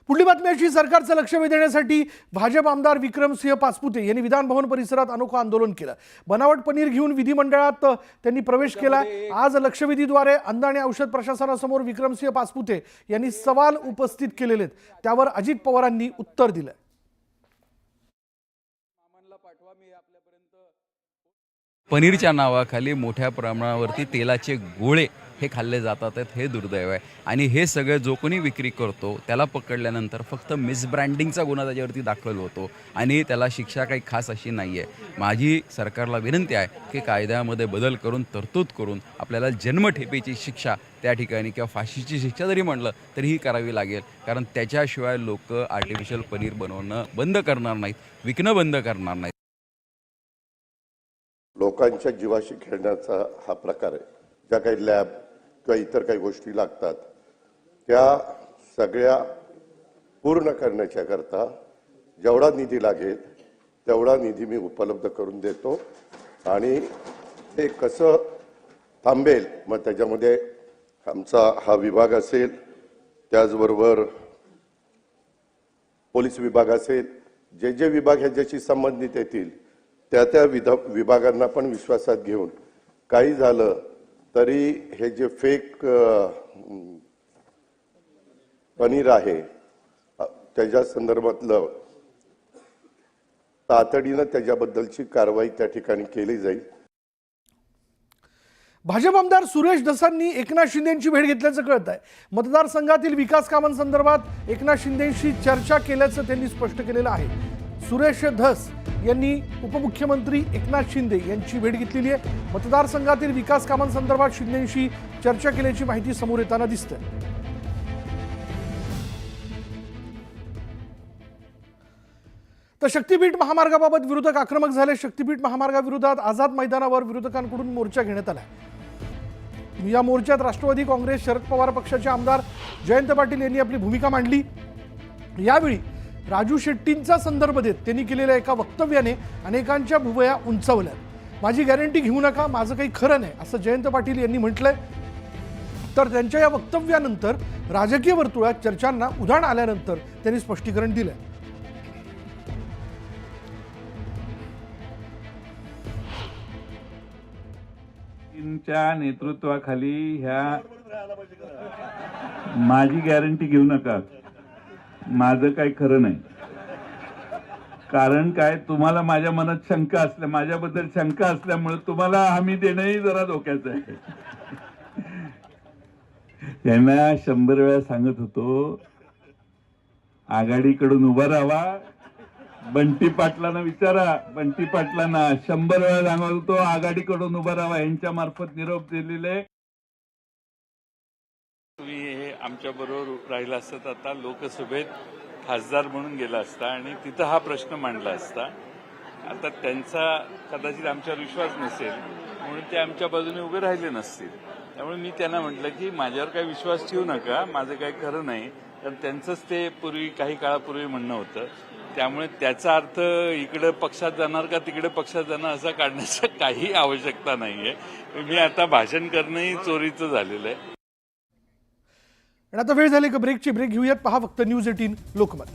पुढली बातमी अशी, सरकारचं लक्ष वेधण्यासाठी भाजप आमदार विक्रमसिंह पाचपुते यांनी विधान भवन परिसरात अनोखं आंदोलन केलं। बनावट पनीर घेऊन विधिमंडळात त्यांनी प्रवेश केला। आज लक्षवेधीद्वारे अन्न आणि औषध प्रशासनासमोर विक्रमसिंह पाचपुते यांनी सवाल उपस्थित केलेले आहेत, त्यावर अजित पवारांनी उत्तर दिलं। पनीरच्या नावाखाली मोठ्या प्रमाणावरती तेलाचे गोळे हे खाल्ले जातात, हे दुर्दैव आहे। आणि हे सगळं जो कोणी विक्री करतो त्याला पकडल्यानंतर फक्त मिसब्रँडिंगचा गुन्हा त्याच्यावरती दाखल होतो आणि त्याला शिक्षा काही खास अशी नाही आहे। माझी सरकारला विनंती आहे की कायद्यामध्ये बदल करून तरतूद करून आपल्याला जन्मठेपेची शिक्षा त्या ठिकाणी किंवा फाशीची शिक्षा जरी म्हणलं तरी ही करावी लागेल, कारण त्याच्याशिवाय लोक आर्टिफिशियल पनीर बनवणं बंद करणार नाहीत, विकणं बंद करणार नाहीत। लोकांच्या जीवाशी खेळण्याचा हा प्रकार आहे। ज्या काही लॅब किंवा इतर काही गोष्टी लागतात त्या सगळ्या पूर्ण करण्याच्या करता जेवढा निधी लागेल तेवढा निधी मी उपलब्ध करून देतो आणि ते कसं थांबेल मग त्याच्यामध्ये आमचा हा विभाग असेल, त्याचबरोबर पोलीस विभाग असेल, जे जे विभाग ह्याच्याशी संबंधित येतील त्या त्या विभागांना पण विश्वासात घेऊन काही झालं तरी हे जे फेक पनीर आहे त्याच्या संदर्भातलं तातडीनं त्याच्याबद्दलची कारवाई त्या ठिकाणी केली जाईल। भाजप आमदार सुरेश धसांनी एकनाथ शिंदेंची भेट घेतल्याचं कळत आहे। मतदारसंघातील विकास कामांसंदर्भात एकनाथ शिंदेंशी चर्चा केल्याचं त्यांनी स्पष्ट केलेलं आहे। सुरेश धस यांनी उपमुख्यमंत्री एकनाथ शिंदे यांची भेट घेतलेली आहे। मतदारसंघातील विकास कामांसंदर्भात शिंदेंशी चर्चा केल्याची माहिती समोर येताना दिसते। तर शक्तीपीठ महामार्गाबाबत विरोधक आक्रमक झाले। शक्तीपीठ महामार्गाविरोधात आझाद मैदानावर विरोधकांकडून मोर्चा घेण्यात आला। या मोर्चात राष्ट्रवादी काँग्रेस, शरद पवार पक्षाचे आमदार जयंत पाटील यांनी आपली भूमिका मांडली। यावेळी राजू शेट्टींचा संदर्भ देत त्यांनी केलेल्या एका वक्तव्याने अनेकांच्या भुवया उंचावल्या। माझी गॅरंटी घेऊ नका, माझं काही खरं नाही असं जयंत पाटील यांनी म्हटलंय। तर त्यांच्या या वक्तव्यानंतर राजकीय वर्तुळात चर्चांना उधाण आल्यानंतर त्यांनी स्पष्टीकरण दिलंय। च्या नेतृत्वाखाली ह्या माझी गॅरंटी घेऊ नका, माझं काही खरं नाही, कारण काय तुम्हाला माझ्या मनात शंका असल्या माझ्याबद्दल शंका असल्यामुळे तुम्हाला हमी देणंही जरा धोक्याचं आहे। यांना 100 वेळा सांगत होतो आघाडीकडून उभा राहावा। बंटी पाटलांना विचारा, बंटी पाटलांना 100 वेळा सांगत होतो आघाडीकडून उभा राहावा। यांच्या मार्फत निरोप दिलेले तुम्ही हे आमच्या बरोबर राहिला असतात आता लोकसभेत खासदार म्हणून गेला असता आणि तिथं हा प्रश्न मांडला असता। आता त्यांचा कदाचित आमच्यावर विश्वास नसेल म्हणून ते आमच्या बाजूने उभे राहिले नसतील। त्यामुळे मी त्यांना म्हटलं की माझ्यावर काही विश्वास ठेवू नका, माझं काही खरं नाही, कारण त्यांचंच ते पूर्वी काही काळापूर्वी म्हणणं होतं। त्यामुळे त्याचा अर्थ इकडे पक्षात जाणार का तिकडे पक्षात जाणार असा काढण्याची काही आवश्यकता नाहीये। मी आता भाषण करणंही चोरीचं झालेलं आहे। आणि आता वेळ झाली का ब्रेकची। ब्रेक घेऊयात, पहा फक्त न्यूज 18 लोकमत।